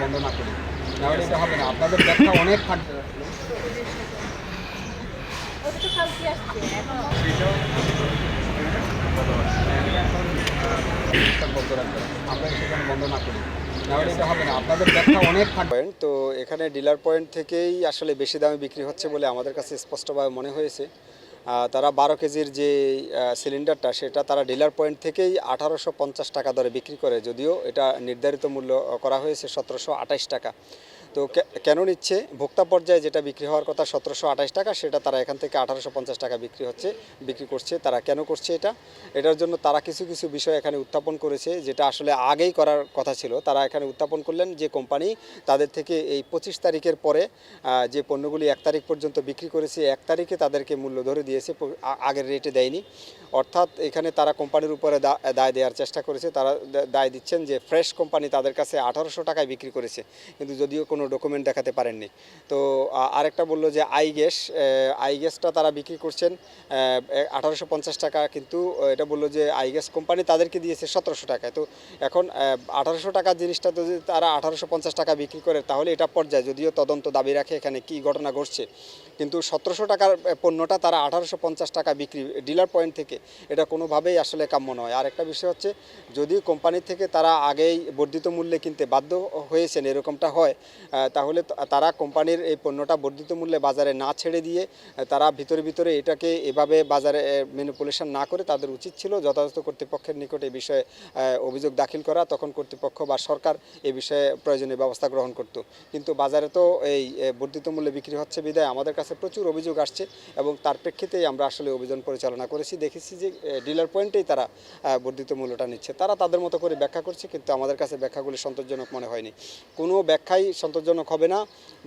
বন্ধ না করি, নাহলে এটা হবে না। আপনাদের ব্যাখ্যা অনেক থাকবে। বন্ধ রাখবেন, আমরা সেখানে বন্ধ না করি, নাহলে এটা হবে না। আপনাদের ব্যাখ্যা অনেক থাকবে। তো এখানে ডিলার পয়েন্ট থেকেই আসলে বেশি দামে বিক্রি হচ্ছে বলে আমাদের কাছে স্পষ্টভাবে মনে হয়েছে। তারা 12 কেজির যে সিলিন্ডারটা সেটা তারা ডিলার পয়েন্ট থেকেই 1850 টাকা দরে বিক্রি করে, যদিও এটা নির্ধারিত মূল্য করা হয়েছে 1728 টাকা। তো কেন নিচ্ছে? ভোক্তা পর্যায়ে যেটা বিক্রি হওয়ার কথা 1728 টাকা, সেটা তারা এখান থেকে 1850 টাকা বিক্রি করছে। তারা কেন করছে এটার জন্য তারা কিছু কিছু বিষয় এখানে উত্থাপন করেছে, যেটা আসলে আগেই করার কথা ছিল। তারা এখানে উত্থাপন করলেন যে কোম্পানি তাদের থেকে এই 25 তারিখের পরে যে পণ্যগুলি 1 তারিখ পর্যন্ত বিক্রি করেছে, 1 তারিখে তাদেরকে মূল্য ধরে দিয়েছে, আগের রেটে দেয়নি। অর্থাৎ এখানে তারা কোম্পানির উপরে দায় দেওয়ার চেষ্টা করেছে। তারা দায় দিচ্ছেন যে ফ্রেশ কোম্পানি তাদের কাছে 1800 টাকায় বিক্রি করেছে, কিন্তু যদিও কোনো ডকুমেন্ট দেখাতে পারেননি। তো আরেকটা বললো যে আই গ্যাসটা তারা বিক্রি করছেন 1850 টাকা, কিন্তু এটা বললো যে আই গ্যাস কোম্পানি তাদেরকে দিয়েছে 1700 টাকায়। তো এখন 1800 টাকার জিনিসটা যদি তারা 1850 টাকা বিক্রি করে, তাহলে এটা পর্যায়ে, যদিও তদন্ত দাবি রাখে এখানে কি ঘটনা ঘটছে, কিন্তু 1700 টাকার পণ্যটা তারা 1850 টাকা বিক্রি ডিলার পয়েন্ট থেকে, এটা কোনোভাবেই আসলে কাম্য নয়। আর একটা বিষয় হচ্ছে, যদি কোম্পানি থেকে তারা আগেই বর্ধিত মূল্যে কিনতে বাধ্য হয়েছেন, এরকমটা হয়, তাহলে তারা কোম্পানির এই পণ্যটা বর্ধিত মূল্যে বাজারে না ছেড়ে দিয়ে তারা ভিতরে এটাকে এভাবে বাজারে ম্যানিপুলেশন না করে তাদের উচিত ছিল যথাযথ কর্তৃপক্ষের নিকট এই বিষয়ে অভিযোগ দাখিল করা। তখন কর্তৃপক্ষ বা সরকার এই বিষয়ে প্রয়োজনীয় ব্যবস্থা গ্রহণ করত। কিন্তু বাজারে তো এই বর্ধিত মূল্যে বিক্রি হচ্ছে বিধায় আমাদের কাছে প্রচুর অভিযোগ আসছে, এবং তার প্রেক্ষিতেই আমরা আসলে অভিযান পরিচালনা করেছি। দেখেছি যে ডিলার পয়েন্টেই তারা বর্ধিত মূল্যটা নিচ্ছে। তারা তাদের মতো করে ব্যাখ্যা করছে, কিন্তু আমাদের কাছে ব্যাখ্যাগুলি সন্তোষজনক মনে হয়নি। কোনো ব্যাখ্যাই সন্তোষজনক হবে না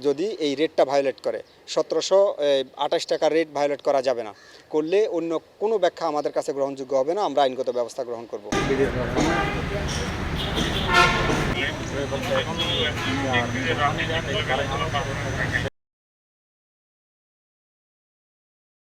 যদি এই রেটটা ভায়োলেট করে। 1728 টাকার রেট ভায়োলেট করা যাবে না। করলে অন্য কোনো ব্যাখ্যা আমাদের কাছে গ্রহণযোগ্য হবে না। আমরা আইনগত ব্যবস্থা গ্রহণ করব।